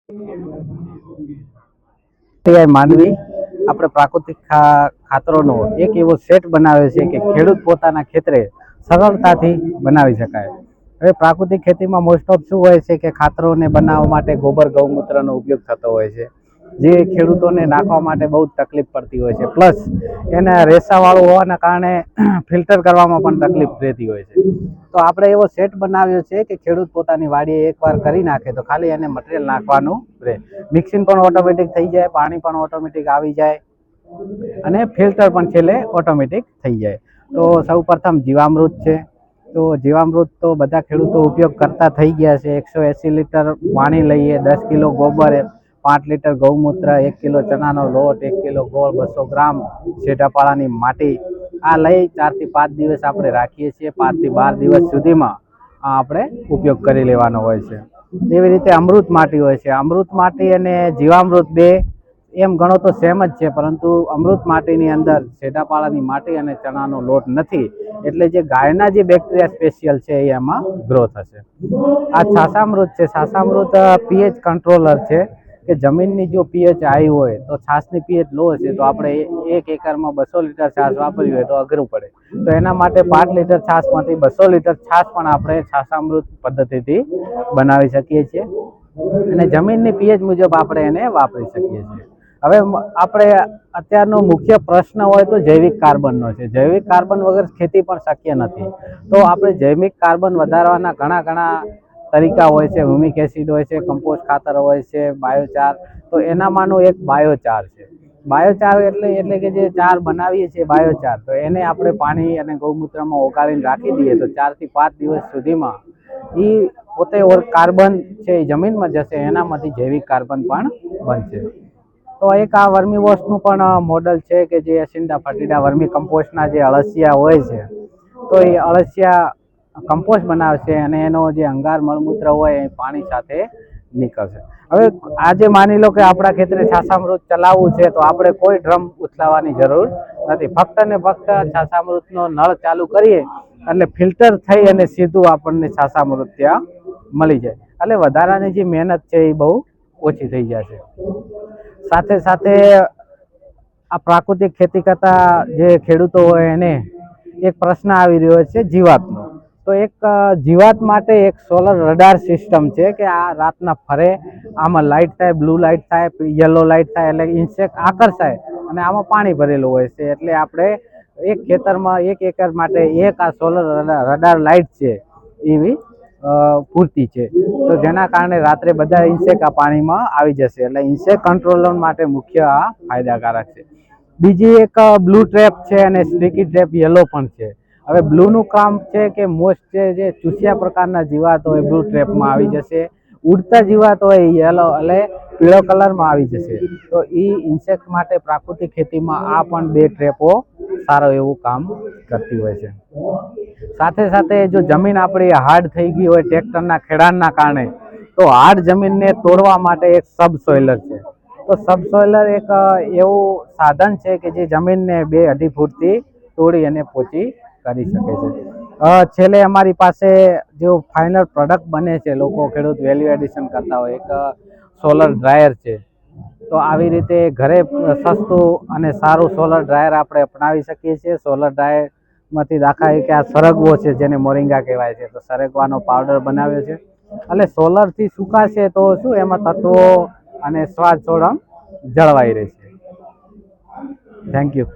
માનવી આપણે પ્રાકૃતિક ખાતરોનો એક એવો સેટ બનાવે છે કે ખેડૂત પોતાના ખેતરે સરળતાથી બનાવી શકાય. હવે પ્રાકૃતિક ખેતીમાં મોસ્ટ ઓફ શું હોય છે કે ખાતરોને બનાવવા માટે ગોબર ગૌમૂત્રનો ઉપયોગ થતો હોય છે, જે ખેડૂતોને નાખવા માટે બહુ તકલીફ પડતી હોય છે. પ્લસ એને રેસાવાળું હોવાના કારણે ફિલ્ટર કરવામાં પણ તકલીફ રહેતી હોય છે. તો આપણે એવો સેટ બનાવ્યો છે કે ખેડૂત પોતાની વાડીએ એકવાર કરી નાખે તો ખાલી એને મટીરિયલ નાખવાનું રહે. મિક્સિંગ પણ ઓટોમેટિક થઈ જાય, પાણી પણ ઓટોમેટિક આવી જાય અને ફિલ્ટર પણ છેલ્લે ઓટોમેટિક થઈ જાય. તો સૌ પ્રથમ જીવામૃત છે. તો જીવામૃત તો બધા ખેડૂતો ઉપયોગ કરતા થઈ ગયા છે. 180 લીટર પાણી લઈએ, 10 કિલો ગોબર, 5 લીટર ગૌમૂત્ર, 1 કિલો ચણાનો લોટ, 1 કિલો ગોળ, 200 ગ્રામ છેટાપાળાની માટી, આ લઈ 4 થી 5 દિવસ આપણે રાખીએ છીએ. 5 થી 12 દિવસ સુધીમાં આપણે ઉપયોગ કરી લેવાનો હોય છે. એવી રીતે અમૃત માટી હોય છે. અમૃત માટી અને જીવામૃત બે એમ ગણો તો સેમ જ છે, પરંતુ અમૃત માટીની અંદર છેટાપાળાની માટી અને ચણાનો લોટ નથી, એટલે જે ગાયના જે બેક્ટેરિયા સ્પેશિયલ છે એ એમાં ગ્રો થશે. આ છાસામૃત છે. છાસામૃત પીએચ કંટ્રોલર છે કે જમીનની જો પીએચ હાઈ હોય તો છાસની પીએચ લો હશે તો આપણે 1 એકરમાં 200 લીટર છાસ વાપરવી હોય તો અઘરું પડે. તો એના માટે 5 લીટર છાસમાંથી 200 લીટર છાસ પણ આપણે છાસામૃત પદ્ધતિથી બનાવી શકીએ છીએ અને જમીનની પીએચ મુજબ આપણે એને વાપરી શકીએ છીએ. હવે આપણે અત્યારનો મુખ્ય પ્રશ્ન હોય તો જૈવિક કાર્બનનો છે. જૈવિક કાર્બન વગર ખેતી પણ શક્ય નથી. તો આપણે જૈવિક કાર્બન વધારવાના ઘણા તરીકા હોય છે. હ્યુમિક એસિડ હોય છે, કમ્પોસ્ટ ખાતર હોય છે, બાયોચાર. તો એનામાંનો એક બાયોચાર છે. બાયોચાર એટલે કે જે ચાર બનાવીએ છીએ બાયોચાર, તો એને આપણે પાણી અને ગૌમૂત્રમાં ઓગાળીને રાખી દઈએ તો 4 થી 5 દિવસ સુધીમાં એ પોતે કાર્બન છે એ જમીનમાં જશે, એનામાંથી જૈવિક કાર્બન પણ બનશે. તો એક આ વર્મી વોશનું પણ મોડલ છે કે જે એસિન્ડા ફર્ટિડા વર્મી કમ્પોસ્ટના જે અળસિયા હોય છે તો એ અળસિયા કમ્પોસ્ટ બનાવશે અને એનો જે અંગાર મળમૂત્ર હોય એ પાણી સાથે નીકળશે. હવે આજે માની લો કે આપણા ખેતરે છાસામૃત ચલાવવું છે તો આપણે કોઈ ડ્રમ ઉથલાવવાની જરૂર નથી. ફક્ત ને ફક્ત છાસામૃતનો નળ ચાલુ કરીએ એટલે ફિલ્ટર થઈ અને સીધું આપણને છાસામૃત ત્યાં મળી જાય. એટલે વધારાની જે મહેનત છે એ બહુ ઓછી થઈ જશે. સાથે સાથે આ પ્રાકૃતિક ખેતી કરતા જે ખેડૂતો હોય એને એક પ્રશ્ન આવી રહ્યો છે જીવાતનો. તો એક જીવાત માટે એક સોલર રડાર સિસ્ટમ છે કે આ રાતના ફરે, આમાં લાઇટ થાય, બ્લુ લાઇટ થાય, યલો લાઇટ થાય એટલે ઇન્સેક્ટ આકર્ષાય અને આમાં પાણી ભરેલું હોય છે. એટલે આપણે એક ખેતરમાં 1 એકર માટે એક આ સોલર રડાર લાઇટ છે એવી પૂરતી છે. તો જેના કારણે રાત્રે બધા ઇન્સેક્ટ આ પાણીમાં આવી જશે. એટલે ઇન્સેક્ટ કંટ્રોલર માટે મુખ્ય આ ફાયદાકારક છે. બીજી એક બ્લુ ટ્રેપ છે અને સ્ટીકી ટ્રેપ યલો પણ છે. હવે બ્લુનું કામ છે કે મોસ્ટ જે ચૂસિયા પ્રકારના જીવાત હોય બ્લુ ટ્રેપમાં આવી જશે. ઉડતા જીવાત હોય યલો એટલે પીળો કલરમાં આવી જશે. તો એ ઇન્સેક્ટ માટે પ્રાકૃતિક ખેતીમાં આ પણ 2 ટ્રેપો સારું એવું કામ કરતી હોય છે. સાથે સાથે જો જમીન આપણી હાર્ડ થઈ ગઈ હોય ટ્રેક્ટરના ખેડાણના કારણે, તો હાર્ડ જમીનને તોડવા માટે એક સબસોઇલર છે. તો સબસોઇલર એક એવું સાધન છે કે જે જમીનને 2-2.5 ફૂટથી તોડી અને પોચી કરી શકે છે. છેલ્લે અમારી પાસે જો ફાઇનલ પ્રોડક્ટ બને છે, લોકો ખેડૂત વેલ્યુ એડિશન કરતા હોય, એક સોલર ડ્રાયર છે. તો આવી રીતે ઘરે સસ્તું અને સારું સોલર ડ્રાયર આપણે અપનાવી શકીએ છીએ. સોલર ડ્રાયરમાંથી દાખલા કે આ સરગવો છે જેને મોરિંગા કહેવાય છે, તો સરગવાનો પાવડર બનાવ્યો છે. એટલે સોલરથી સુકાશે તો શું એમાં તત્વો અને સ્વાદ થોડો જળવાઈ રહેશે. Thank you.